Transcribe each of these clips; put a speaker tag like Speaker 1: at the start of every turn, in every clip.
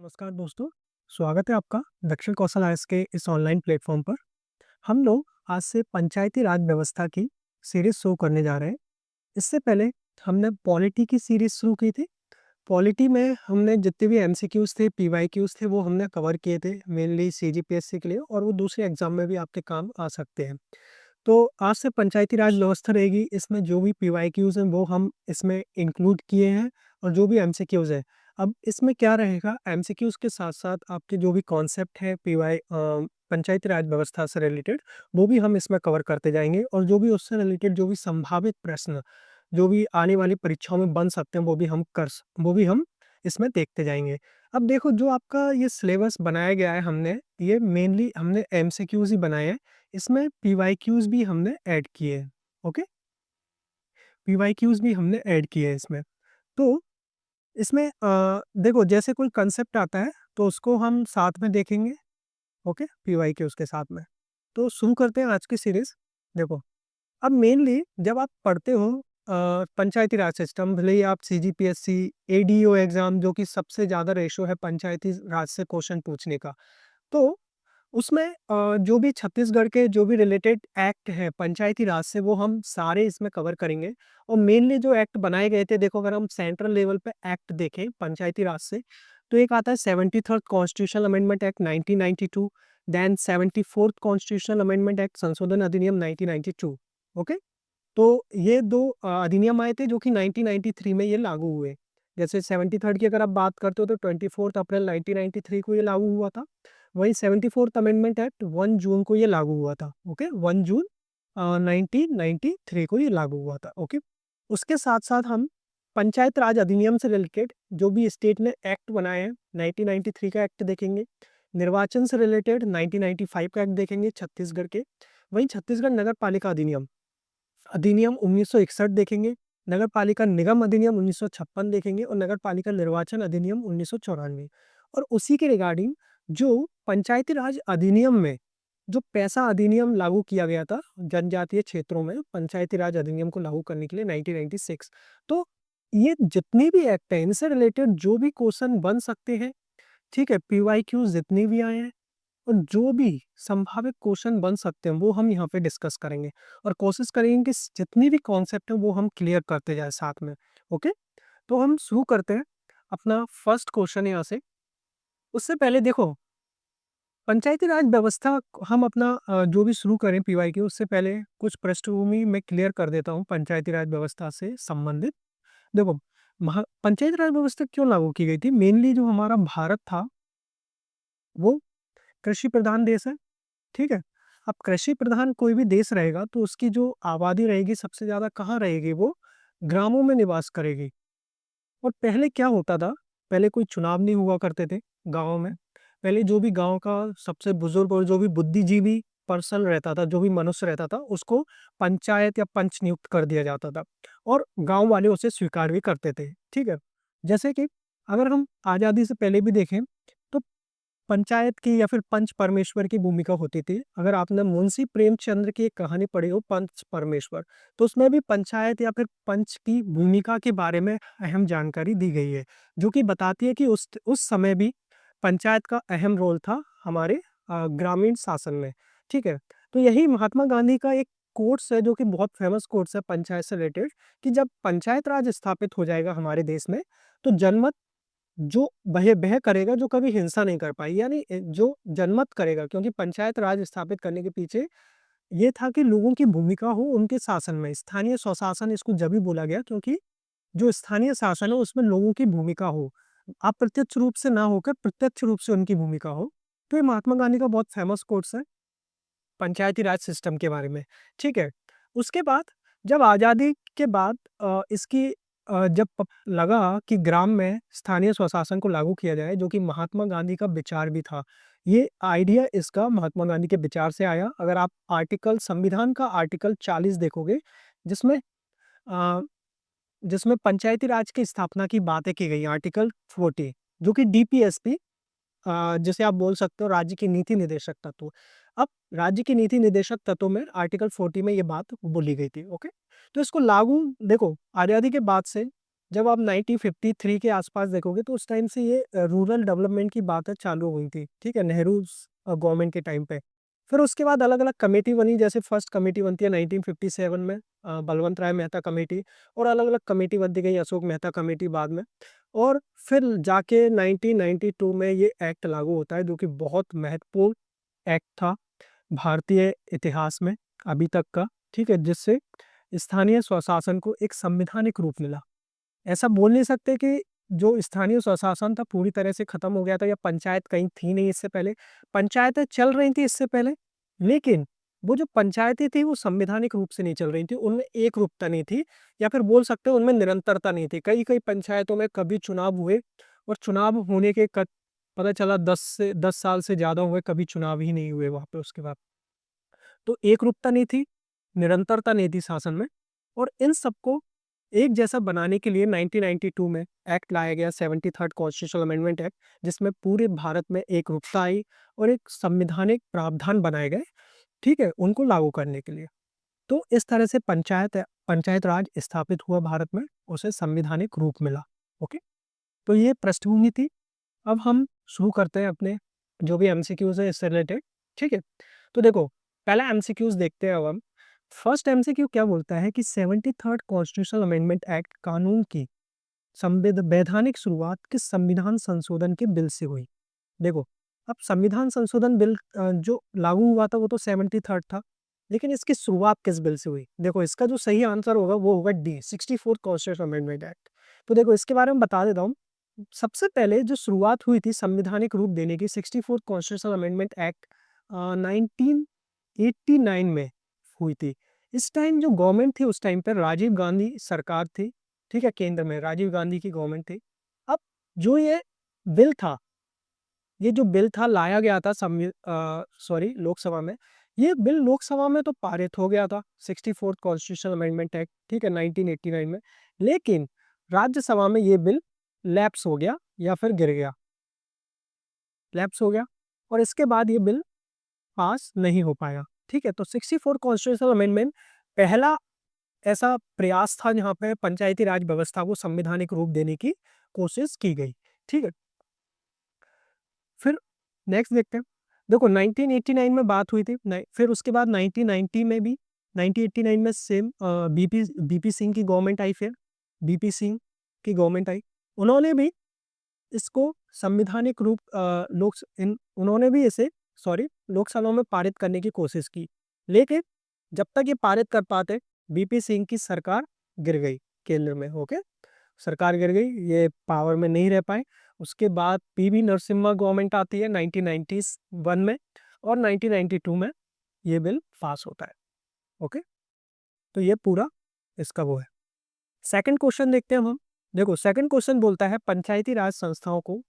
Speaker 1: नमस्कार दोस्तों, स्वागत है आपका दक्षिण कौशल आईएएस के इस ऑनलाइन प्लेटफॉर्म पर। हम लोग आज से पंचायती राज व्यवस्था की सीरीज शुरू करने जा रहे हैं। इससे पहले हमने पॉलिटी की सीरीज शुरू की थी। पॉलिटी में हमने जितने भी एमसीक्यूज थे, पीवाईक्यूज थे, वो हमने कवर किए थे मेनली सीजीपीएससी के लिए, और वो दूसरे एग्जाम में भी आपके काम आ सकते हैं। तो आज से पंचायती राज व्यवस्था रहेगी। इसमें जो भी पीवाईक्यूज हैं वो हम इसमें इंक्लूड किए हैं, और जो भी एमसीक्यूज है, अब इसमें क्या रहेगा, एमसीक्यूज के साथ साथ आपके जो भी कॉन्सेप्ट है पंचायती राज व्यवस्था से रिलेटेड, वो भी हम इसमें कवर करते जाएंगे। और जो भी उससे रिलेटेड जो भी संभावित प्रश्न जो भी आने वाली परीक्षाओं में बन सकते हैं, वो भी हम इसमें देखते जाएंगे। अब देखो, जो आपका ये सिलेबस बनाया गया है, ये मेनली हमने एमसीक्यूज ही बनाए हैं। इसमें पीवाईक्यूज भी हमने ऐड किए हैं। ओके, पीवाईक्यूज भी हमने ऐड किए हैं इसमें। तो इसमें देखो, जैसे कोई कंसेप्ट आता है तो उसको हम साथ में देखेंगे। ओके, पीवाईक्यूज के साथ में। तो शुरू करते हैं आज की सीरीज। देखो, अब मेनली जब आप पढ़ते हो पंचायती राज सिस्टम, भले ही आप सीजीपीएससी, एडीओ एग्जाम, जो कि सबसे ज़्यादा रेशो है पंचायती राज से क्वेश्चन पूछने का, तो उसमें जो भी छत्तीसगढ़ के जो भी रिलेटेड एक्ट है पंचायती राज से, वो हम सारे इसमें कवर करेंगे। और मेनली जो एक्ट बनाए गए थे, देखो, अगर हम सेंट्रल लेवल पे एक्ट देखें पंचायती राज से, तो एक आता है 73rd constitutional amendment act 1992, then 74th constitutional amendment act संशोधन अधिनियम 1992। ओके, तो ये दो अधिनियम आए थे जो कि 1993 में ये लागू हुए। जैसे 73rd की अगर आप बात करते हो तो 24 अप्रैल 1993 को ये लागू हुआ था। वही 74th अमेंडमेंट एक्ट 1 जून को ये लागू हुआ था। ओके, 1 जून 1993 को ये लागू हुआ था। ओके, उसके साथ साथ हम पंचायत राज अधिनियम से रिलेटेड जो भी स्टेट ने एक्ट बनाए हैं, 1993 का एक्ट देखेंगे। निर्वाचन से रिलेटेड 1995 का एक्ट देखेंगे छत्तीसगढ़ के। वहीं छत्तीसगढ़ नगर पालिका अधिनियम अधिनियम 1961 देखेंगे। नगर पालिका निगम अधिनियम 1956 देखेंगे, और नगर पालिका निर्वाचन अधिनियम 1994। और उसी के रिगार्डिंग जो पंचायती राज अधिनियम में जो पैसा अधिनियम लागू किया गया था जनजातीय क्षेत्रों में, पंचायती राज अधिनियम को लागू करने के लिए 1996। तो ये जितने भी एक्ट हैं, इनसे रिलेटेड जो भी क्वेश्चन बन सकते हैं, ठीक है, पीवाईक्यू जितने भी आए हैं, और जो भी संभावित क्वेश्चन बन सकते हैं, वो हम यहाँ पे डिस्कस करेंगे। और कोशिश करेंगे कि जितनी भी कॉन्सेप्ट है वो हम क्लियर करते जाए साथ में। ओके, तो हम शुरू करते हैं अपना फर्स्ट क्वेश्चन यहाँ से। उससे पहले देखो, पंचायती राज व्यवस्था हम अपना जो भी शुरू करें पीवाई की, उससे पहले कुछ पृष्ठभूमि मैं क्लियर कर देता हूँ पंचायती राज व्यवस्था से संबंधित। देखो, पंचायती राज व्यवस्था क्यों लागू की गई थी? मेनली जो हमारा भारत था वो कृषि प्रधान देश है। ठीक है, अब कृषि प्रधान कोई भी देश रहेगा तो उसकी जो आबादी रहेगी सबसे ज्यादा कहाँ रहेगी? वो ग्रामों में निवास करेगी। और पहले क्या होता था, पहले कोई चुनाव नहीं हुआ करते थे गाँव में। पहले जो भी गाँव का सबसे बुजुर्ग और जो भी बुद्धिजीवी पर्सन रहता था, जो भी मनुष्य रहता था, उसको पंचायत या पंच नियुक्त कर दिया जाता था, और गांव वाले उसे स्वीकार भी करते थे। ठीक है, जैसे कि अगर हम आज़ादी से पहले भी देखें तो पंचायत की या फिर पंच परमेश्वर की भूमिका होती थी। अगर आपने मुंशी प्रेमचंद्र की एक कहानी पढ़ी हो, पंच परमेश्वर, तो उसमें भी पंचायत या फिर पंच की भूमिका के बारे में अहम जानकारी दी गई है, जो कि बताती है कि उस समय भी पंचायत का अहम रोल था हमारे ग्रामीण शासन में। ठीक है, तो यही महात्मा गांधी का एक कोट्स है जो कि बहुत फेमस कोट्स है पंचायत से रिलेटेड, कि जब पंचायत राज स्थापित हो जाएगा हमारे देश में, तो जनमत जो बह बह करेगा, जो कभी हिंसा नहीं कर पाई, यानी जो जनमत करेगा, क्योंकि पंचायत राज स्थापित करने के पीछे ये था कि लोगों की भूमिका हो उनके शासन में। स्थानीय स्वशासन इसको जब भी बोला गया, क्योंकि जो स्थानीय शासन है उसमें लोगों की भूमिका हो, अप्रत्यक्ष रूप से ना होकर प्रत्यक्ष रूप से उनकी भूमिका हो। तो ये महात्मा गांधी का बहुत फेमस कोट्स है पंचायती राज सिस्टम के बारे में। ठीक है, उसके बाद जब आज़ादी के बाद जब लगा कि ग्राम में स्थानीय स्वशासन को लागू किया जाए, जो कि महात्मा गांधी का विचार भी था, ये आइडिया इसका महात्मा गांधी के विचार से आया। अगर आप संविधान का आर्टिकल 40 देखोगे, जिसमें अ, जिसमें पंचायती राज की स्थापना की बातें की गई, आर्टिकल 40, जो कि डीपीएसपी, जिसे आप बोल सकते हो राज्य की नीति निदेशक तत्व। अब राज्य की नीति निदेशक तत्व में आर्टिकल 40 में ये बात बोली गई थी। ओके, तो इसको लागू, देखो, आज़ादी के बाद से जब आप 1953 के आसपास देखोगे तो उस टाइम से ये रूरल डेवलपमेंट की बातें चालू हुई थी, ठीक है, नेहरू गवर्नमेंट के टाइम पे। फिर उसके बाद अलग-अलग कमेटी बनी, जैसे फर्स्ट कमेटी बनती है 1957 में, बलवंत राय मेहता कमेटी, और अलग-अलग कमेटी बनती गई, अशोक मेहता कमेटी बाद में। और फिर जाके 1992 में ये एक्ट लागू होता है, जो कि बहुत महत्वपूर्ण एक्ट था भारतीय इतिहास में अभी तक का, ठीक है, जिससे स्थानीय स्वशासन को एक संवैधानिक रूप मिला। ऐसा बोल नहीं सकते कि जो स्थानीय स्वशासन था पूरी तरह से खत्म हो गया था, या पंचायत कहीं थी नहीं इससे पहले। पंचायतें चल रही थी इससे पहले, लेकिन वो जो पंचायतें थी वो संवैधानिक रूप से नहीं चल रही थी, उनमें एक रूपता नहीं थी, या फिर बोल सकते हो उनमें निरंतरता नहीं थी। कई-कई पंचायतों में कभी चुनाव हुए, और चुनाव होने के पता चला 10 साल से ज़्यादा हुए, कभी चुनाव ही नहीं हुए वहाँ पे उसके बाद। तो एकरूपता नहीं थी, निरंतरता नहीं थी शासन में, और इन सबको एक जैसा बनाने के लिए 1992 में एक्ट लाया गया, 73rd कॉन्स्टिट्यूशनल अमेंडमेंट एक्ट, जिसमें पूरे भारत में एकरूपता आई और एक संवैधानिक प्रावधान बनाए गए, ठीक है, उनको लागू करने के लिए। तो इस तरह से पंचायत राज स्थापित हुआ भारत में, उसे संवैधानिक रूप मिला। ओके, तो ये पृष्ठभूमि थी। अब हम शुरू करते हैं अपने जो भी एमसीक्यूज है इससे रिलेटेड, ठीक है। तो देखो, पहला एमसीक्यूज देखते हैं अब हम। फर्स्ट एमसीक्यू क्या बोलता है कि 73rd कॉन्स्टिट्यूशनल अमेंडमेंट एक्ट कानून की वैधानिक शुरुआत किस संविधान संशोधन के बिल से हुई। देखो, अब संविधान संशोधन बिल जो लागू हुआ था वो तो 73rd था, लेकिन इसकी शुरुआत किस बिल से हुई। देखो, इसका जो सही आंसर होगा वो होगा D, 64th constitutional amendment act. तो देखो, इसके बारे में बता देता हूँ। सबसे पहले जो शुरुआत हुई थी संवैधानिक रूप देने की, 64th कॉन्स्टिट्यूशनल अमेंडमेंट एक्ट 1989 में हुई थी। इस टाइम जो गवर्नमेंट थी उस टाइम पर राजीव गांधी सरकार थी, ठीक है, केंद्र में राजीव गांधी की गवर्नमेंट थी। अब जो ये बिल था, ये जो बिल था लाया गया था लोकसभा में। ये बिल लोकसभा में तो पारित हो गया था, 64th कॉन्स्टिट्यूशनल अमेंडमेंट एक्ट, ठीक है, 1989 में। लेकिन राज्यसभा में ये बिल लैप्स हो गया, या फिर गिर गया, लैप्स हो गया, और इसके बाद ये बिल पास नहीं हो पाया, ठीक है। तो 64 कॉन्स्टिट्यूशनल अमेंडमेंट पहला ऐसा प्रयास था जहाँ पे पंचायती राज व्यवस्था को संवैधानिक रूप देने की कोशिश की गई, ठीक है। फिर नेक्स्ट देखते हैं। देखो, 1989 में बात हुई थी, फिर उसके बाद 1990 में भी, 1989 में सेम बीपी सिंह की गवर्नमेंट आई, फिर बीपी सिंह की गवर्नमेंट आई। उन्होंने भी इसको संवैधानिक रूप उन्होंने भी इसे लोकसभा में पारित करने की कोशिश की, लेकिन जब तक ये पारित कर पाते, बीपी सिंह की सरकार गिर गई केंद्र में। ओके, सरकार गिर गई, ये पावर में नहीं रह पाए। उसके बाद पीवी नरसिम्हा गवर्नमेंट आती है 1991 में, और 1992 में ये बिल पास होता है। ओके, तो ये पूरा इसका वो है। सेकंड क्वेश्चन देखते हैं हम। देखो, सेकंड क्वेश्चन बोलता है पंचायती राज संस्थाओं को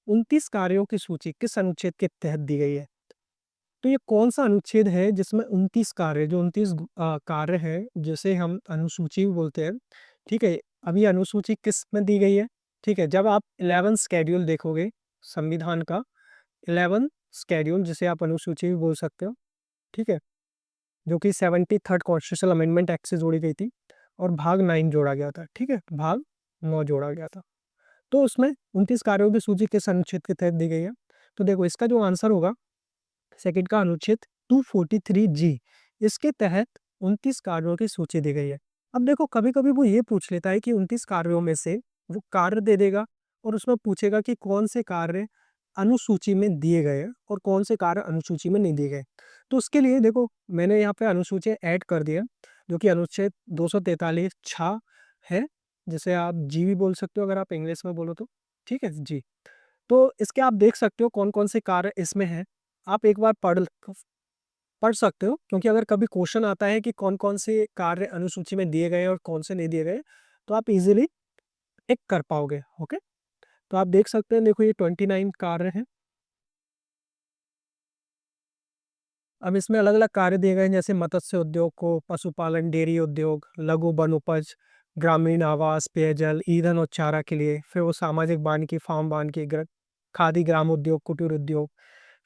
Speaker 1: 29 कार्यों की सूची किस अनुच्छेद के तहत दी गई है। तो ये कौन सा अनुच्छेद है जिसमें 29 कार्य, जो 29 कार्य है, जिसे हम अनुसूची बोलते हैं, ठीक है। अभी अनुसूची किस में दी गई है, ठीक है। जब आप 11 स्केड्यूल देखोगे संविधान का, 11 स्केड्यूल, जिसे आप अनुसूची भी बोल सकते हो, ठीक है, जो कि 73rd कॉन्स्टिट्यूशनल अमेंडमेंट एक्ट से जोड़ी गई थी, और भाग 9 जोड़ा गया था, ठीक है, भाग 9 जोड़ा गया था। तो उसमें 29 कार्यों की सूची किस अनुच्छेद के तहत दी गई है। तो देखो, इसका जो आंसर होगा सेकंड का अनुच्छेद 243 जी, इसके तहत 29 कार्यों की सूची दी गई है। अब देखो, कभी कभी वो ये पूछ लेता है कि 29 कार्यों में से वो कार्य दे देगा, और उसमें पूछेगा कि कौन से कार्य अनुसूची में दिए गए हैं और कौन से कार्य अनुसूची में नहीं दिए गए। तो उसके लिए देखो, मैंने यहाँ पे अनुसूची ऐड कर दिया, जो कि अनुच्छेद 243 छा है, जिसे आप जी भी बोल सकते हो अगर आप इंग्लिश में बोलो तो, ठीक है जी। तो इसके आप देख सकते हो कौन कौन से कार्य इसमें हैं। आप एक बार पढ़ सकते हो, क्योंकि अगर कभी क्वेश्चन आता है कि कौन कौन से कार्य अनुसूची में दिए गए हैं और कौन से नहीं दिए गए, तो आप इजीली टिक कर पाओगे। ओके, तो आप देख सकते हैं, देखो ये 29 कार्य हैं। अब इसमें अलग अलग कार्य दिए गए हैं, जैसे मत्स्य उद्योग को, पशुपालन, डेयरी उद्योग, लघु वन उपज, ग्रामीण आवास, पेयजल, ईंधन और चारा के लिए। फिर वो सामाजिक वानिकी, फार्म वानिकी, खादी ग्राम उद्योग, कुटीर उद्योग।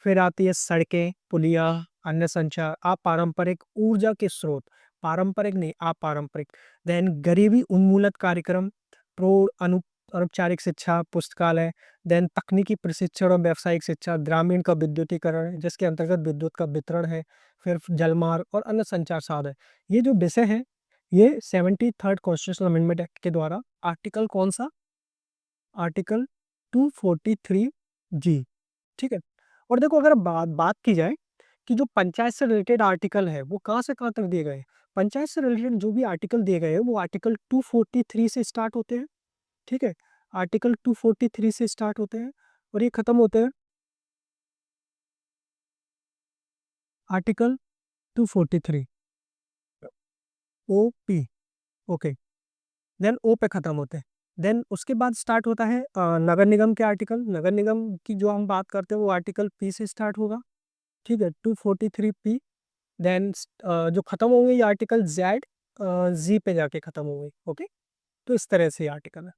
Speaker 1: फिर आती है सड़कें, पुलिया, अन्य संचार, अपारंपरिक ऊर्जा के स्रोत, पारंपरिक नहीं अपारंपरिक। देन गरीबी उन्मूलन कार्यक्रम, प्रौढ़ अनौपचारिक शिक्षा, पुस्तकालय, देन तकनीकी प्रशिक्षण और व्यावसायिक शिक्षा, ग्रामीण का विद्युतीकरण है, जिसके अंतर्गत विद्युत का वितरण है, फिर जलमार्ग और अन्य संचार साधन। ये जो विषय हैं, ये 73rd कॉन्स्टिट्यूशनल अमेंडमेंट एक्ट के द्वारा आर्टिकल कौन-सा? आर्टिकल 243 जी, ठीक है? और देखो, अगर बात बात की जाए कि जो पंचायत से रिलेटेड आर्टिकल है, वो कहाँ से कहाँ तक दिए गए हैं? पंचायत से रिलेटेड जो भी आर्टिकल दिए गए हैं, वो आर्टिकल 243 से स्टार्ट होते हैं, ठीक है? आर्टिकल 243 से स्टार्ट होते हैं और ये खत्म होते हैं आर्टिकल 243 ओपी, ओके। देन ओ पे खत्म होते हैं। देन उसके बाद स्टार्ट होता है नगर निगम के आर्टिकल। नगर निगम की जो हम बात करते हैं, वो आर्टिकल पी से स्टार्ट होगा, ठीक है? 243 पी। देन जो खत्म होंगे ये आर्टिकल जेड जी पे जाके खत्म होंगे, ओके। तो इस तरह से ये आर्टिकल है।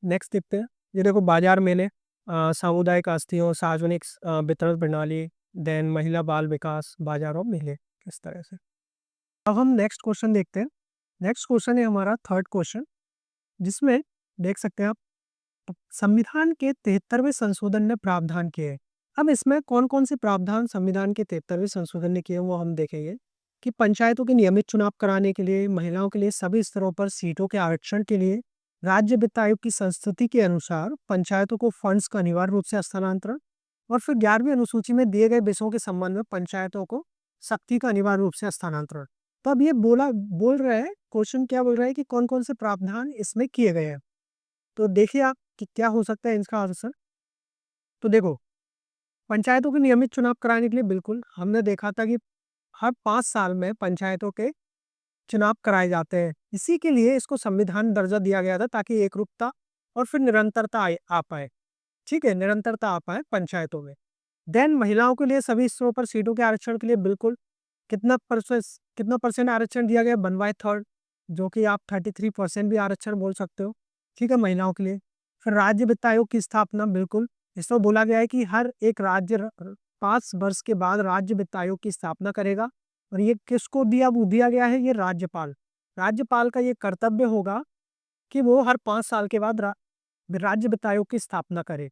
Speaker 1: नेक्स्ट देखते हैं। ये देखो, बाजार मेले, सामुदायिक आस्तियों, सार्वजनिक वितरण प्रणाली, देन महिला बाल विकास, बाजार और मेले, इस तरह से। अब हम नेक्स्ट क्वेश्चन देखते हैं। नेक्स्ट क्वेश्चन है हमारा थर्ड क्वेश्चन, जिसमें देख सकते हैं आप, संविधान के 73वें संशोधन ने प्रावधान किए हैं। अब इसमें कौन-कौन से प्रावधान संविधान के 73वें संशोधन ने किए हैं, वो हम देखेंगे। कि पंचायतों के नियमित चुनाव कराने के लिए, महिलाओं के लिए सभी स्तरों पर सीटों के आरक्षण के लिए, राज्य वित्त आयोग की संस्तुति के अनुसार पंचायतों को फंड्स का अनिवार्य रूप से हस्तांतरण, और फिर 11वीं अनुसूची में दिए गए विषयों के संबंध में पंचायतों को शक्ति का अनिवार्य रूप से हस्तांतरण। तो अब ये बोल रहे हैं, क्वेश्चन क्या बोल रहा है कि कौन-कौन से प्रावधान इसमें किए गए हैं। तो देखिए आप कि क्या हो सकता है इसका आंसर। तो देखो, पंचायतों के नियमित चुनाव कराने के लिए बिल्कुल हमने देखा था कि हर 5 साल में पंचायतों के चुनाव कराए जाते हैं। इसी के लिए इसको संविधान दर्जा दिया गया था, ताकि एकरूपता और फिर निरंतरता आ पाए। ठीक है, निरंतरता आ पाए पंचायतों में। देन महिलाओं के लिए सभी स्तरों पर सीटों के आरक्षण के लिए बिल्कुल कितना परसेंट आरक्षण दिया गया? 1/3, जो कि आप 33% भी आरक्षण बोल सकते हो। ठीक है, महिलाओं के लिए। फिर राज्य वित्त आयोग की स्थापना, बिल्कुल इसमें बोला गया है कि हर एक राज्य 5 वर्ष के बाद राज्य वित्त आयोग की स्थापना करेगा, और ये किसको दिया गया है? ये राज्यपाल। राज्यपाल का ये कर्तव्य होगा कि वो हर 5 साल के बाद राज्य वित्त आयोग की स्थापना करे।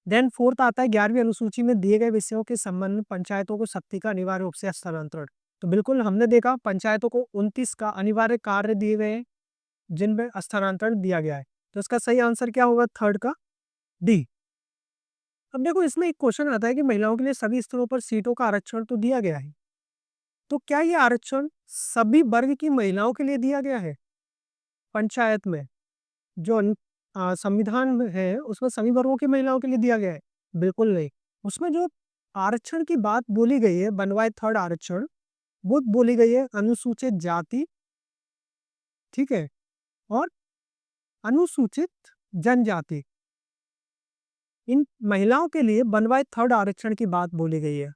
Speaker 1: देन फोर्थ आता है, 11वीं अनुसूची में दिए गए विषयों के संबंध में पंचायतों को शक्ति का अनिवार्य रूप से हस्तांतरण। तो बिल्कुल हमने देखा, पंचायतों को 29 का अनिवार्य कार्य दिए गए हैं, जिनमें हस्तांतरण दिया गया है। तो इसका सही आंसर क्या होगा? थर्ड का डी। अब देखो, इसमें एक क्वेश्चन आता है कि महिलाओं के लिए सभी स्तरों पर सीटों का आरक्षण तो दिया गया है, तो क्या ये आरक्षण सभी वर्ग की महिलाओं के लिए दिया गया है पंचायत में? जो संविधान में है, उसमें सभी वर्गों की महिलाओं के लिए दिया गया है? बिल्कुल नहीं। उसमें जो आरक्षण की बात बोली गई है, 1/3 आरक्षण, वो बोली गई है अनुसूचित जाति, ठीक है, और अनुसूचित जनजाति। इन महिलाओं के लिए 1/3 आरक्षण की बात बोली गई है।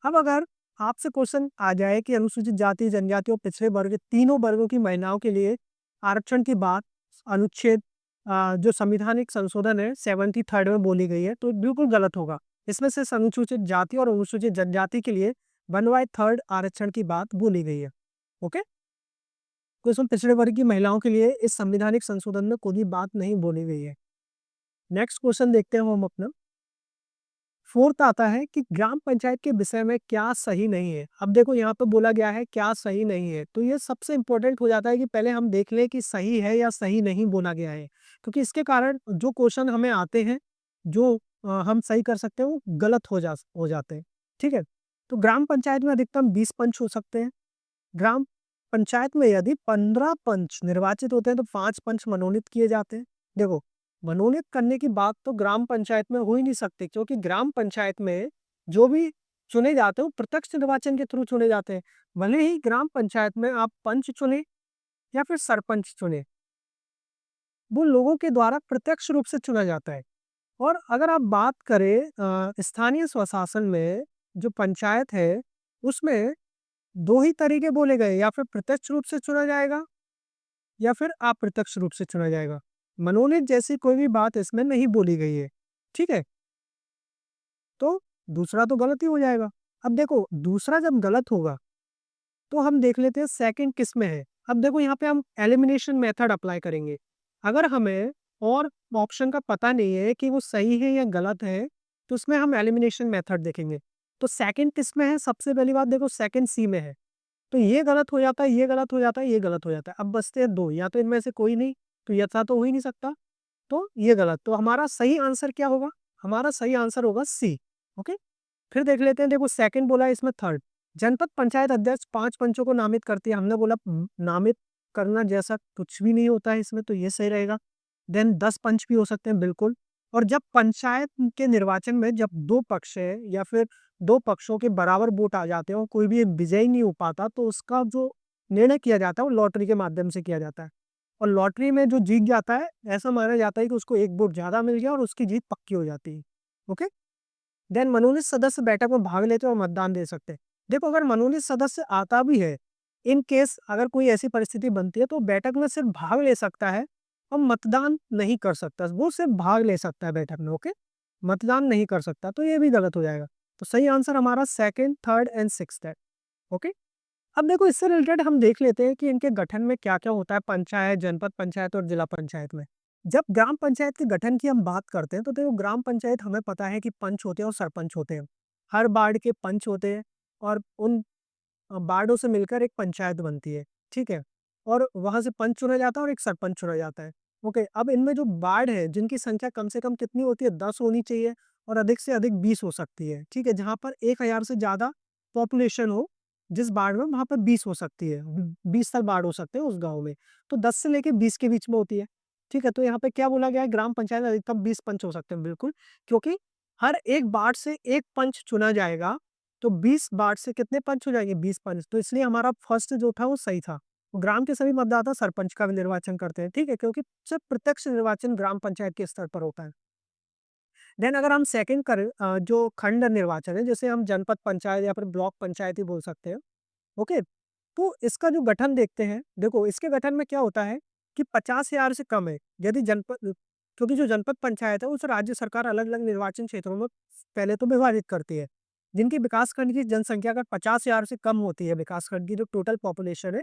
Speaker 1: अब अगर आपसे क्वेश्चन आ जाए कि अनुसूचित जाति, जनजाति और पिछड़े वर्ग, तीनों वर्गों की महिलाओं के लिए आरक्षण की बात अनुच्छेद जो संवैधानिक संशोधन है 73rd में बोली गई है, तो बिल्कुल गलत होगा। इसमें से अनुसूचित जाति और अनुसूचित जनजाति के लिए 1/3 आरक्षण की बात बोली गई है, ओके। तो इसमें पिछड़े वर्ग की महिलाओं के लिए इस संवैधानिक संशोधन में कोई बात नहीं बोली गई है। नेक्स्ट क्वेश्चन देखते हैं हम अपना। फोर्थ आता है कि ग्राम पंचायत के विषय में क्या सही नहीं है। अब देखो, यहाँ पे बोला गया है क्या सही नहीं है, तो ये सबसे इंपॉर्टेंट हो जाता है कि पहले हम देख लें कि सही है या सही नहीं बोला गया है, क्योंकि इसके कारण जो क्वेश्चन हमें आते हैं, जो हम सही कर सकते हैं, वो गलत हो जाते हैं। ठीक है, तो ग्राम पंचायत में अधिकतम 20 पंच हो सकते हैं। ग्राम पंचायत में यदि 15 पंच निर्वाचित होते हैं, तो 5 पंच मनोनीत किए जाते हैं। देखो, मनोनीत करने की बात तो ग्राम पंचायत में हो ही नहीं सकती, क्योंकि ग्राम पंचायत में जो भी चुने जाते हैं, वो प्रत्यक्ष निर्वाचन के थ्रू चुने जाते हैं। भले ही ग्राम पंचायत में आप पंच चुने या फिर सरपंच चुने, वो लोगों के द्वारा प्रत्यक्ष रूप से चुना जाता है। और अगर आप बात करें स्थानीय स्वशासन में, जो पंचायत है, उसमें दो ही तरीके बोले गए, या फिर प्रत्यक्ष रूप से चुना जाएगा या फिर अप्रत्यक्ष रूप से चुना जाएगा। मनोनीत जैसी कोई भी बात इसमें नहीं बोली गई है। ठीक है, तो दूसरा तो गलत ही हो जाएगा। अब देखो, दूसरा जब गलत होगा, तो हम देख लेते हैं सेकंड किस में है। अब देखो यहाँ पे हम एलिमिनेशन मेथड अप्लाई करेंगे। अगर हमें और ऑप्शन का पता नहीं है कि वो सही है या गलत है, तो उसमें हम एलिमिनेशन मेथड देखेंगे। तो सेकंड किसमें है? सबसे पहली बात देखो सेकंड सी में है। तो ये गलत हो जाता है, ये गलत हो जाता है, ये गलत हो जाता है। अब बचते हैं 2, या तो इनमें से कोई नहीं, तो ऐसा तो हो ही नहीं सकता, तो ये गलत। तो हमारा सही आंसर क्या होगा? हमारा सही आंसर होगा सी। ओके? फिर देख लेते हैं, देखो सेकंड बोला है इसमें थर्ड। जनपद पंचायत अध्यक्ष 5 पंचों को नामित करती है। हमने बोला नामित करना जैसा कुछ भी नहीं होता है इसमें, तो ये सही रहेगा। देन 10 पंच भी हो सकते हैं, बिल्कुल। और जब पंचायत के निर्वाचन में जब 2 पक्ष है या फिर 2 पक्षों के बराबर वोट आ जाते हैं और कोई भी एक विजयी नहीं हो पाता, तो उसका जो निर्णय किया जाता है वो लॉटरी के माध्यम से किया जाता है। और लॉटरी में जो जीत जाता है, ऐसा माना जाता है कि उसको 1 वोट ज़्यादा मिल गया और उसकी जीत पक्की हो जाती है। ओके? देन मनोनीत सदस्य बैठक में भाग लेते हैं और मतदान दे सकते हैं। देखो अगर मनोनीत सदस्य आता भी है, इन केस अगर कोई ऐसी परिस्थिति बनती है, तो बैठक में सिर्फ भाग ले सकता है और मतदान नहीं कर सकता। वो सिर्फ भाग ले सकता है बैठक में, ओके? मतदान नहीं कर सकता, तो ये भी गलत हो जाएगा। तो सही आंसर हमारा सेकंड, थर्ड एंड सिक्स्थ है। ओके? अब देखो इससे रिलेटेड हम देख लेते हैं कि इनके गठन में क्या-क्या होता है पंचायत, जनपद पंचायत और जिला पंचायत में। जब ग्राम पंचायत के गठन की हम बात करते हैं, तो देखो ग्राम पंचायत हमें पता है कि पंच होते हैं और सरपंच होते हैं। हर वार्ड के पंच होते हैं और उन वार्डों से मिलकर एक पंचायत बनती है, ठीक है? और वहाँ से पंच चुना जाता है और एक सरपंच चुना जाता है। ओके, अब इनमें जो वार्ड है, जिनकी संख्या कम से कम कितनी होती है? 10 होनी चाहिए और अधिक से अधिक 20 हो सकती है, ठीक है? जहाँ पर 1000 से ज़्यादा पॉपुलेशन हो, जिस वार्ड में, वहाँ पर 20 हो सकती है। 20 तक वार्ड हो सकते हैं उस गाँव में। तो 10 से लेके 20 के बीच में होती है, ठीक है? तो यहाँ पे क्या बोला गया है? ग्राम पंचायत में अधिकतम 20 पंच हो सकते हैं, बिल्कुल। क्योंकि हर एक वार्ड से 1 पंच चुना जाएगा, तो 20 वार्ड से कितने पंच हो जाएंगे? 20 पंच। तो इसलिए हमारा फर्स्ट जो था वो सही था। ग्राम के सभी मतदाता सरपंच का भी निर्वाचन करते हैं, ठीक है? क्योंकि सिर्फ प्रत्यक्ष निर्वाचन ग्राम पंचायत के स्तर पर होता है। देन अगर हम सेकंड करें, जो खंड निर्वाचन है, जैसे हम जनपद पंचायत या फिर ब्लॉक पंचायत ही बोल सकते हैं। ओके? तो इसका जो गठन देखते हैं, देखो इसके गठन में क्या होता है कि 50,000 से कम है। यदि जनपद, क्योंकि जो जनपद पंचायत है उसे राज्य सरकार अलग-अलग निर्वाचन क्षेत्रों में पहले तो विभाजित करती है। जिनकी विकासखंड की जनसंख्या अगर 50,000 से कम होती है, विकासखंड की जो टोटल पॉपुलेशन है,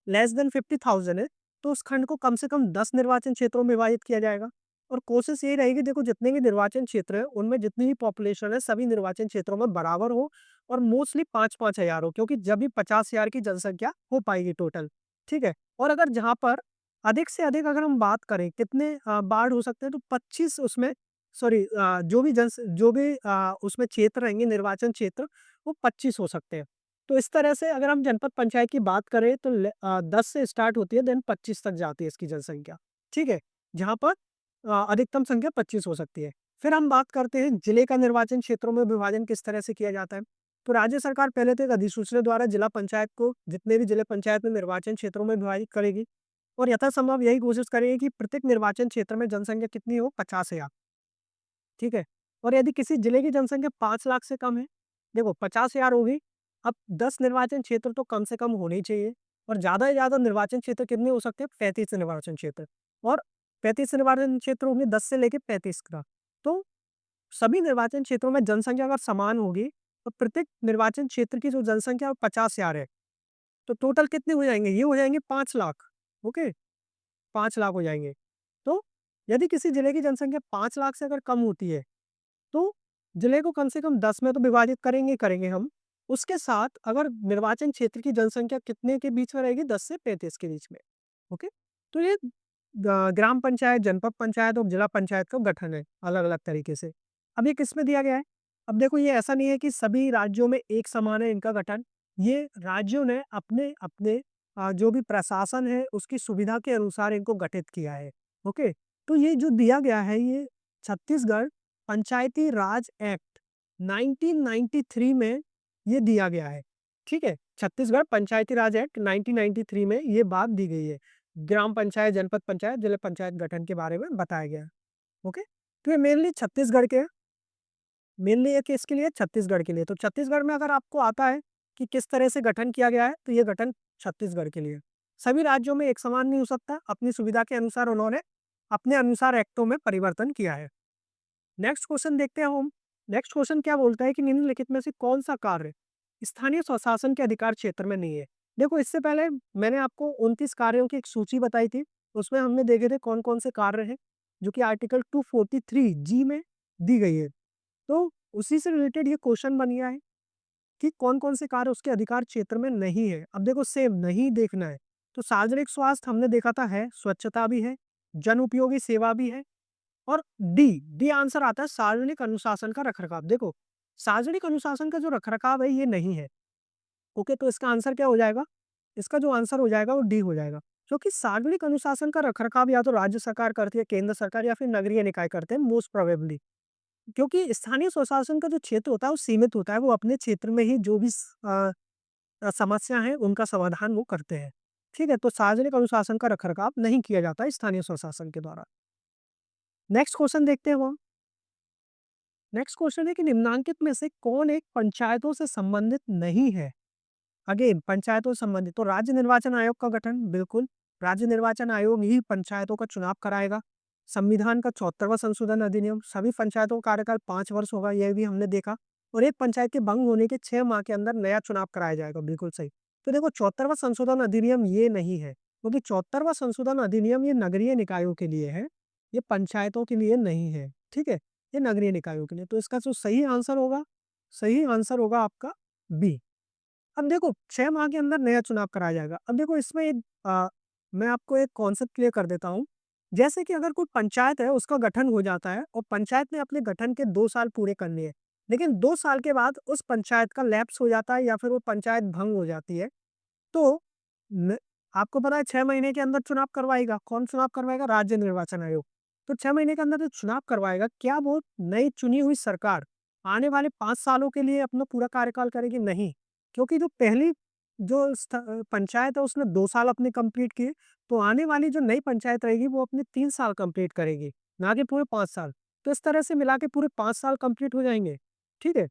Speaker 1: लेस देन 50,000 है, तो उस खंड को कम से कम 10 निर्वाचन क्षेत्रों में विभाजित किया जाएगा। और कोशिश यही रहेगी, देखो जितने भी निर्वाचन क्षेत्र है, उनमें जितनी भी पॉपुलेशन है, सभी निर्वाचन क्षेत्रों में बराबर हो और मोस्टली 5-5 हज़ार हो, क्योंकि जब भी 50,000 की जनसंख्या हो पाएगी टोटल, ठीक है? और अगर जहाँ पर अधिक से अधिक अगर हम बात करें कितने वार्ड हो सकते हैं, तो 25 उसमें, सॉरी, जो भी उसमें क्षेत्र रहेंगे, निर्वाचन क्षेत्र, वो 25 हो सकते हैं। तो इस तरह से अगर हम जनपद पंचायत की बात करें तो 10 से स्टार्ट होती है, देन 25 तक जाती है इसकी जनसंख्या, ठीक है? जहाँ पर अधिकतम संख्या 25 हो सकती है। फिर हम बात करते हैं जिले का निर्वाचन क्षेत्रों में विभाजन किस तरह से किया जाता है। तो राज्य सरकार पहले तो एक अधिसूचना द्वारा जिला पंचायत को जितने भी जिले पंचायत में निर्वाचन क्षेत्रों में विभाजित करेगी और यथासंभव यही कोशिश करेगी कि प्रत्येक निर्वाचन क्षेत्र में जनसंख्या कितनी हो? 50,000, ठीक है? और यदि किसी जिले की जनसंख्या 5 लाख से कम है, देखो 50,000 होगी, अब 10 निर्वाचन क्षेत्र तो कम से कम होने ही चाहिए और ज़्यादा से ज़्यादा निर्वाचन क्षेत्र कितने हो सकते हैं? 35 निर्वाचन क्षेत्र। और 35 निर्वाचन क्षेत्र होंगे 10 से लेके 35 का। तो सभी निर्वाचन क्षेत्रों में जनसंख्या अगर समान होगी, तो प्रत्येक निर्वाचन क्षेत्र की जो जनसंख्या है वो 50,000 है। तो टोटल कितने हो जाएँगे? ये हो जाएँगे 5 लाख, ओके? 5 लाख हो जाएँगे। तो यदि किसी जिले की जनसंख्या 5 लाख से अगर कम होती है, तो जिले को कम से कम 10 में तो विभाजित करेंगे ही करेंगे हम। उसके साथ अगर निर्वाचन क्षेत्र की जनसंख्या कितने के बीच में रहेगी? 10 से 35 के बीच में, ओके? तो ये ग्राम पंचायत, जनपद पंचायत और जिला पंचायत का गठन है, अलग-अलग तरीके से। अब ये किसमें दिया गया है? अब देखो ये ऐसा नहीं है कि सभी राज्यों में एक समान है इनका गठन। ये राज्यों ने अपने-अपने जो भी प्रशासन है उसकी सुविधा के अनुसार इनको गठित किया है, ओके? तो ये जो दिया गया है, ये छत्तीसगढ़ पंचायती राज एक्ट 1993 में ये दिया गया है, ठीक है? छत्तीसगढ़ पंचायती राज एक्ट 1993 में ये बात दी गई है। ग्राम पंचायत, जनपद पंचायत, जिला पंचायत गठन के बारे में बताया गया है, ओके? तो ये मेनली छत्तीसगढ़ के, मेनली ये किसके लिए? छत्तीसगढ़ के लिए। तो छत्तीसगढ़ में अगर आपको आता है कि किस तरह से गठन किया गया है, तो ये गठन छत्तीसगढ़ के लिए। सभी राज्यों में एक समान नहीं हो सकता, अपनी सुविधा के अनुसार उन्होंने अपने अनुसार एक्टों में परिवर्तन किया है। नेक्स्ट क्वेश्चन देखते हैं हम। नेक्स्ट क्वेश्चन क्या बोलता है कि निम्नलिखित में से कौन-सा कार्य स्थानीय स्वशासन के अधिकार क्षेत्र में नहीं है? देखो, इससे पहले मैंने आपको 29 कार्यों की एक सूची बताई थी, उसमें हमने देखे थे कौन-कौन से कार्य हैं, जो कि आर्टिकल 243 जी में दी गई है। तो उसी से रिलेटेड ये क्वेश्चन बन गया है कि कौन-कौन से कार्य उसके अधिकार क्षेत्र में नहीं है। अब देखो सेम नहीं देखना है, तो सार्वजनिक स्वास्थ्य हमने देखा था है, स्वच्छता भी है, जन उपयोगी सेवा भी है और डी आंसर आता है सार्वजनिक अनुशासन का रखरखाव। देखो, सार्वजनिक अनुशासन का जो रखरखाव है ये नहीं है। ओके, तो इसका आंसर क्या हो जाएगा? इसका जो आंसर हो जाएगा वो डी हो जाएगा। क्योंकि सार्वजनिक अनुशासन का रखरखाव या तो राज्य सरकार करती है, केंद्र सरकार या फिर नगरीय निकाय करते हैं मोस्ट प्रोबेबली। क्योंकि स्थानीय स्वशासन का जो क्षेत्र होता है वो सीमित होता है, वो अपने क्षेत्र में ही जो भी समस्या है उनका समाधान वो करते हैं। ठीक है? तो सार्वजनिक अनुशासन का रखरखाव नहीं किया जाता है स्थानीय स्वशासन के द्वारा। नेक्स्ट क्वेश्चन देखते हैं हम। नेक्स्ट क्वेश्चन है कि निम्नांकित में से कौन एक पंचायतों से संबंधित नहीं है? अगेन पंचायतों से संबंधित, तो राज्य निर्वाचन आयोग का गठन, बिल्कुल। राज्य निर्वाचन आयोग ही पंचायतों का चुनाव कराएगा। संविधान का 74वां संशोधन अधिनियम, सभी पंचायतों का कार्यकाल 5 वर्ष होगा, यह भी हमने देखा। और एक पंचायत के भंग होने के 6 माह के अंदर नया चुनाव कराया जाएगा, बिल्कुल सही। तो देखो 74वां संशोधन अधिनियम ये नहीं है, क्योंकि 74वां संशोधन अधिनियम ये नगरीय निकायों के लिए है, ये पंचायतों के लिए नहीं है, ठीक है? ये नगरीय निकायों के लिए, तो इसका जो सही आंसर होगा आपका बी। अब देखो 6 माह के अंदर नया चुनाव कराया जाएगा। अब देखो इसमें मैं आपको एक कॉन्सेप्ट क्लियर कर देता हूँ। जैसे कि अगर कोई पंचायत है उसका गठन हो जाता है और पंचायत ने अपने गठन के 2 साल पूरे कर लिए। लेकिन 2 साल के बाद उस पंचायत का लैप्स हो जाता है या फिर वो पंचायत भंग हो जाती है। तो न आपको पता है 6 महीने के अंदर चुनाव करवाएगा। कौन चुनाव करवाएगा? राज्य निर्वाचन आयोग। तो 6 महीने के अंदर जो चुनाव करवाएगा, क्या वो नई चुनी हुई सरकार आने वाले 5 सालों के लिए अपना पूरा कार्यकाल करेगी? नहीं। क्योंकि जो पहली जो पंचायत है उसने 2 साल अपने कंप्लीट किए, तो आने वाली जो नई पंचायत रहेगी वो अपने 3 साल कंप्लीट करेगी, ना कि पूरे 5 साल। तो इस तरह से मिला के पूरे 5 साल कंप्लीट हो जाएँगे। ठीक है?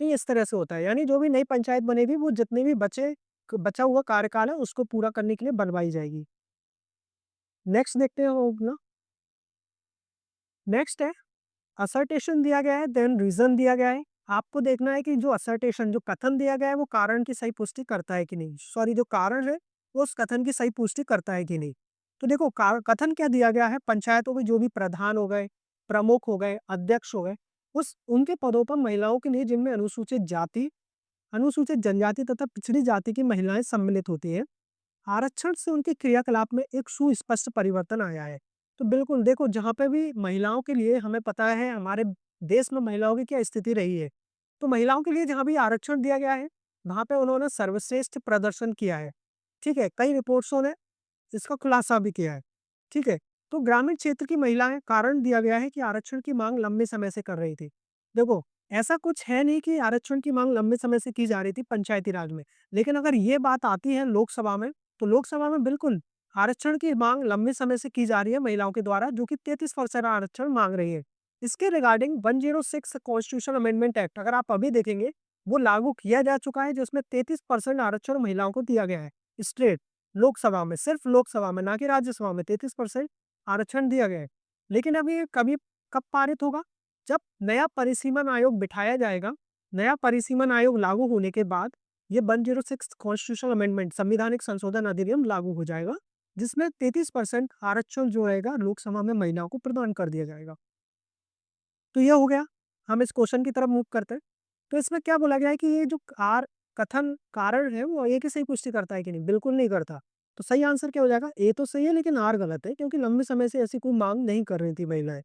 Speaker 1: तो ये इस तरह से होता है, यानी जो भी नई पंचायत बनेगी वो जितने भी बचा हुआ कार्यकाल है उसको पूरा करने के लिए बनवाई जाएगी। नेक्स्ट देखते हैं हम अपना। नेक्स्ट है असर्टेशन दिया गया है, देन रीज़न दिया गया है। आपको देखना है कि जो असर्टेशन जो कथन दिया गया है वो कारण की सही पुष्टि करता है कि नहीं। सॉरी, जो कारण है वो उस कथन की सही पुष्टि करता है कि नहीं। तो देखो कथन क्या दिया गया है, पंचायतों के जो भी प्रधान हो गए, प्रमुख हो गए, अध्यक्ष हो गए, उस उनके पदों पर महिलाओं के लिए जिनमें अनुसूचित जनजाति तथा पिछड़ी जाति की महिलाएं सम्मिलित होती हैं, आरक्षण से उनके क्रियाकलाप में एक सुस्पष्ट परिवर्तन आया है। तो बिल्कुल देखो, जहाँ पे भी महिलाओं के लिए हमें पता है हमारे देश में महिलाओं की क्या स्थिति रही है। तो महिलाओं के लिए जहाँ भी आरक्षण दिया गया है, वहाँ पे उन्होंने सर्वश्रेष्ठ प्रदर्शन किया है। ठीक है? कई रिपोर्ट्सों ने इसका खुलासा भी किया है। ठीक है? तो ग्रामीण क्षेत्र की महिलाएं, कारण दिया गया है कि आरक्षण की मांग लंबे समय से कर रही थी। देखो, ऐसा कुछ है नहीं कि आरक्षण की मांग लंबे समय से की जा रही थी पंचायती राज में। लेकिन अगर ये बात आती है लोकसभा में, तो लोकसभा में बिल्कुल आरक्षण की मांग लंबे समय से की जा रही है महिलाओं के द्वारा, जो कि 33% आरक्षण मांग रही है। इसके रिगार्डिंग 106 कॉन्स्टिट्यूशन अमेंडमेंट एक्ट अगर आप अभी देखेंगे, वो लागू किया जा चुका है, जिसमें 33% आरक्षण महिलाओं को दिया गया है। स्ट्रेट लोकसभा में, सिर्फ लोकसभा में, ना कि राज्यसभा में 33% आरक्षण दिया गया है। लेकिन अब ये कभी कब पारित होगा? जब नया परिसीमन आयोग बिठाया जाएगा, नया परिसीमन आयोग लागू होने के बाद ये 106 कॉन्स्टिट्यूशनल अमेंडमेंट संवैधानिक संशोधन अधिनियम लागू हो जाएगा, जिसमें 33% आरक्षण जो रहेगा लोकसभा में महिलाओं को प्रदान कर दिया जाएगा। तो ये हो गया। हम इस क्वेश्चन की तरफ मूव करते हैं। तो इसमें क्या बोला गया है कि ये जो कथन कारण है वो ए की सही पुष्टि करता है कि नहीं? बिल्कुल नहीं करता। तो सही आंसर क्या हो जाएगा? ए तो सही है लेकिन आर गलत है, क्योंकि लंबे समय से ऐसी कोई मांग नहीं कर रही थी महिलाएं।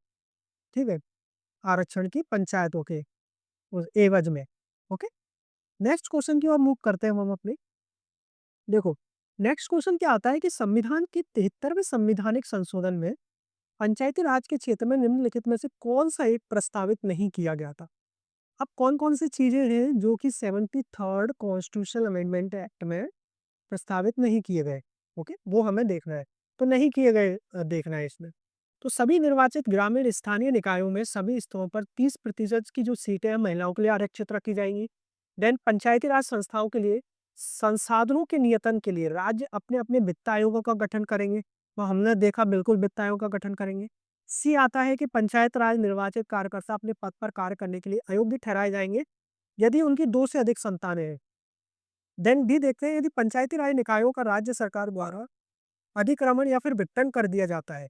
Speaker 1: ठीक है? आरक्षण की पंचायतों के उस एवज में। ओके, नेक्स्ट क्वेश्चन की ओर मूव करते हैं हम अपने। देखो, नेक्स्ट क्वेश्चन क्या आता है कि संविधान के 73वें संवैधानिक संशोधन में पंचायती राज के क्षेत्र में निम्नलिखित में से कौन सा एक प्रस्तावित नहीं किया गया था? अब कौन-कौन सी चीजें हैं जो कि 73rd कॉन्स्टिट्यूशनल अमेंडमेंट एक्ट में प्रस्तावित नहीं किए गए? ओके, वो हमें देखना है। तो नहीं किए गए देखना है इसमें। तो सभी निर्वाचित ग्रामीण स्थानीय निकायों में सभी स्तरों पर 30% की जो सीटें हैं महिलाओं के लिए आरक्षित रखी जाएंगी। देन पंचायती राज संस्थाओं के लिए संसाधनों के नियतन के लिए राज्य अपने अपने वित्त आयोगों का गठन करेंगे। तो हमने देखा बिल्कुल वित्त आयोग का गठन करेंगे। सी आता है कि पंचायत राज निर्वाचित कार्यकर्ता अपने पद पर कार्य करने के लिए अयोग्य ठहराए जाएंगे यदि उनकी 2 से अधिक संतानें हैं। देन डी देखते हैं, यदि पंचायती राज निकायों का राज्य सरकार द्वारा अधिक्रमण या फिर विघटन कर दिया जाता है,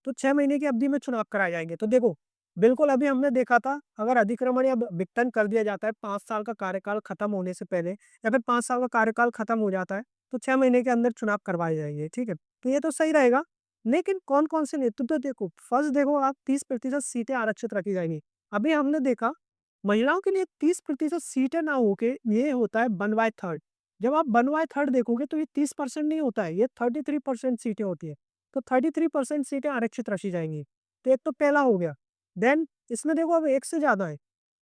Speaker 1: तो 6 महीने की अवधि में चुनाव कराए जाएँगे। तो देखो, बिल्कुल अभी हमने देखा था, अगर अधिक्रमण या विघटन कर दिया जाता है 5 साल का कार्यकाल खत्म होने से पहले या फिर 5 साल का कार्यकाल खत्म हो जाता है, तो 6 महीने के अंदर चुनाव करवाए जाएँगे, ठीक है? तो ये तो सही रहेगा, लेकिन कौन-कौन से नेतृत्व देखो, फर्स्ट देखो आप 30% सीटें आरक्षित रखी जाएँगी। अभी हमने देखा, महिलाओं के लिए 30% सीटें ना होके ये होता है 1/3। जब आप 1/3 देखोगे तो ये 30% नहीं होता है, ये 33% सीटें होती है। तो 33% सीटें आरक्षित रखी जाएँगी। तो एक तो पहला हो गया। देन इसमें देखो अब एक से ज़्यादा है।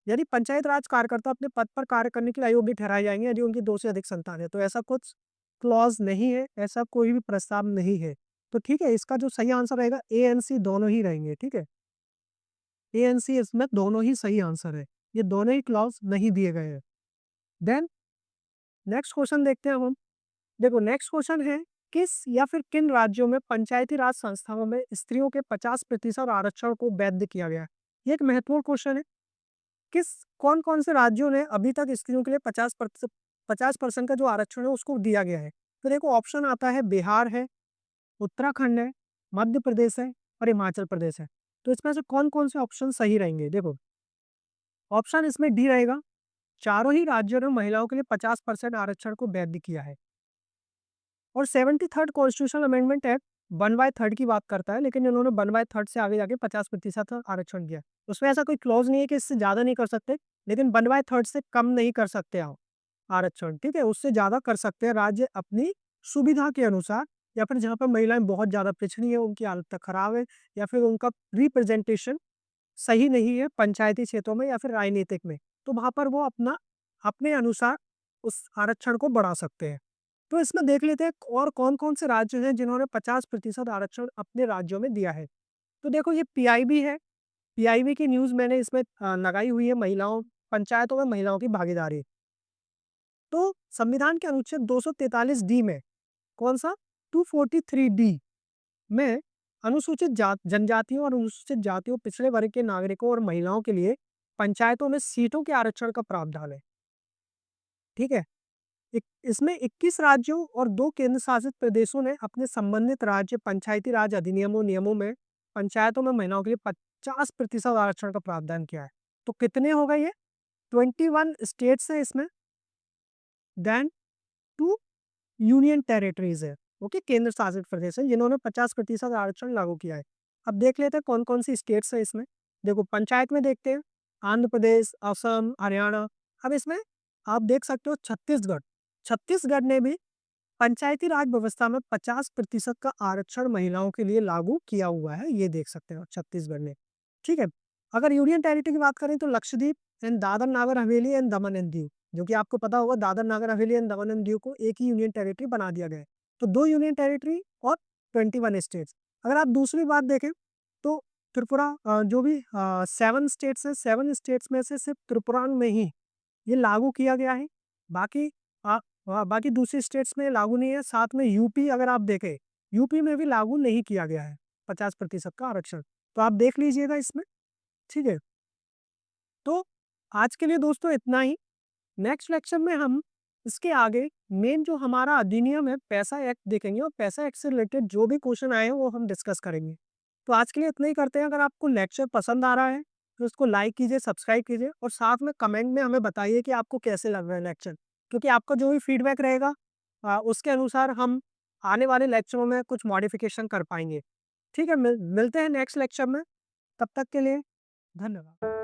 Speaker 1: यदि पंचायत राज कार्यकर्ता अपने पद पर कार्य करने के लिए अयोग्य ठहराए जाएँगे यदि उनकी 2 से अधिक संतान है। तो ऐसा कुछ क्लॉज़ नहीं है, ऐसा कोई भी प्रस्ताव नहीं है। तो ठीक है, इसका जो सही आंसर रहेगा ए एंड सी दोनों ही रहेंगे, ठीक है? ए एंड सी इसमें दोनों ही सही आंसर है। ये दोनों ही क्लॉज़ नहीं दिए गए हैं। देन नेक्स्ट क्वेश्चन देखते हैं अब हम। देखो नेक्स्ट क्वेश्चन है, किस या फिर किन राज्यों में पंचायती राज संस्थाओं में स्त्रियों के 50% आरक्षण को वैध किया गया है? ये एक महत्वपूर्ण क्वेश्चन है। किस कौन-कौन से राज्यों ने अभी तक स्त्रियों के लिए 50% का जो आरक्षण है उसको दिया गया है? तो देखो ऑप्शन आता है, बिहार है, उत्तराखंड है, मध्य प्रदेश है और हिमाचल प्रदेश है। तो इसमें से कौन-कौन से ऑप्शन सही रहेंगे? देखो, ऑप्शन इसमें डी रहेगा, चारों ही राज्यों ने महिलाओं के लिए 50% आरक्षण को वैध किया है। और 73rd कॉन्स्टिट्यूशनल अमेंडमेंट एक्ट 1/3 की बात करता है, लेकिन इन्होंने 1/3 से आगे जाके 50% आरक्षण दिया है। उसमें ऐसा कोई क्लॉज़ नहीं है कि इससे ज़्यादा नहीं कर सकते, लेकिन 1/3 से कम नहीं कर सकते आप आरक्षण, ठीक है? उससे ज़्यादा कर सकते हैं राज्य अपनी सुविधा के अनुसार, या फिर जहाँ पे महिलाएँ बहुत ज़्यादा पिछड़ी हैं, उनकी हालत खराब है या फिर उनका रिप्रेजेंटेशन सही नहीं है पंचायती क्षेत्रों में या फिर राजनीतिक में, तो वहाँ पर वो अपना अपने अनुसार उस आरक्षण को बढ़ा सकते हैं। तो इसमें देख लेते हैं और कौन-कौन से राज्य हैं जिन्होंने 50% आरक्षण अपने राज्यों में दिया है। तो देखो ये पीआईबी है, पीआईबी की न्यूज़ मैंने इसमें लगाई हुई है, महिलाओं पंचायतों में महिलाओं की भागीदारी। तो संविधान के अनुच्छेद 243 डी में कौन-सा 243 डी में अनुसूचित जनजातियों और अनुसूचित जातियों, पिछड़े वर्ग के नागरिकों और महिलाओं के लिए पंचायतों में सीटों के आरक्षण का प्रावधान है। ठीक है? इसमें 21 राज्यों और 2 केंद्र शासित प्रदेशों ने अपने संबंधित राज्य पंचायती राज अधिनियमों नियमों में पंचायतों में महिलाओं के लिए 50% आरक्षण का प्रावधान किया है। तो कितने हो गए ये? 21 स्टेट्स हैं इसमें, देन 2 यूनियन टेरिटरीज है, ओके, केंद्र शासित प्रदेश है जिन्होंने 50% आरक्षण लागू किया है। अब देख लेते हैं कौन-कौन सी स्टेट्स है इसमें। देखो पंचायत में देखते हैं, आंध्र प्रदेश, असम, हरियाणा। अब इसमें आप देख सकते हो छत्तीसगढ़, छत्तीसगढ़ ने भी पंचायती राज व्यवस्था में 50% का आरक्षण महिलाओं के लिए लागू किया हुआ है, ये देख सकते हो छत्तीसगढ़ ने। ठीक है? अगर यूनियन टेरिटरी की बात करें तो Lakshadweep and Dadar Nagar Haveli and Daman and Diu, जो कि आपको पता होगा Dadar Nagar Haveli and Daman and Diu को एक ही यूनियन टेरिटरी बना दिया गया है। तो 2 यूनियन टेरिटरी और 21 स्टेट्स। अगर आप दूसरी बात देखें तो त्रिपुरा, जो भी 7 स्टेट्स हैं, 7 स्टेट्स में से सिर्फ त्रिपुरा में ही ये लागू किया गया है। बाकी बाकी दूसरी स्टेट्स में लागू नहीं है। साथ में यूपी अगर आप देखें, यूपी में भी लागू नहीं किया गया है 50% का आरक्षण। तो आप देख लीजिएगा इसमें, ठीक है? तो आज के लिए दोस्तों इतना ही। नेक्स्ट लेक्चर में हम इसके आगे मेन जो हमारा अधिनियम है पैसा एक्ट देखेंगे और पैसा एक्ट से रिलेटेड जो भी क्वेश्चन आए हैं वो हम डिस्कस करेंगे। तो आज के लिए इतना ही करते हैं। अगर आपको लेक्चर पसंद आ रहा है तो इसको लाइक कीजिए, सब्सक्राइब कीजिए और साथ में कमेंट में हमें बताइए कि आपको कैसे लग रहा है लेक्चर, क्योंकि आपका जो भी फीडबैक रहेगा उसके अनुसार हम आने वाले लेक्चरों में कुछ मॉडिफिकेशन कर पाएंगे। ठीक है, मिलते हैं नेक्स्ट लेक्चर में। तब तक के लिए धन्यवाद।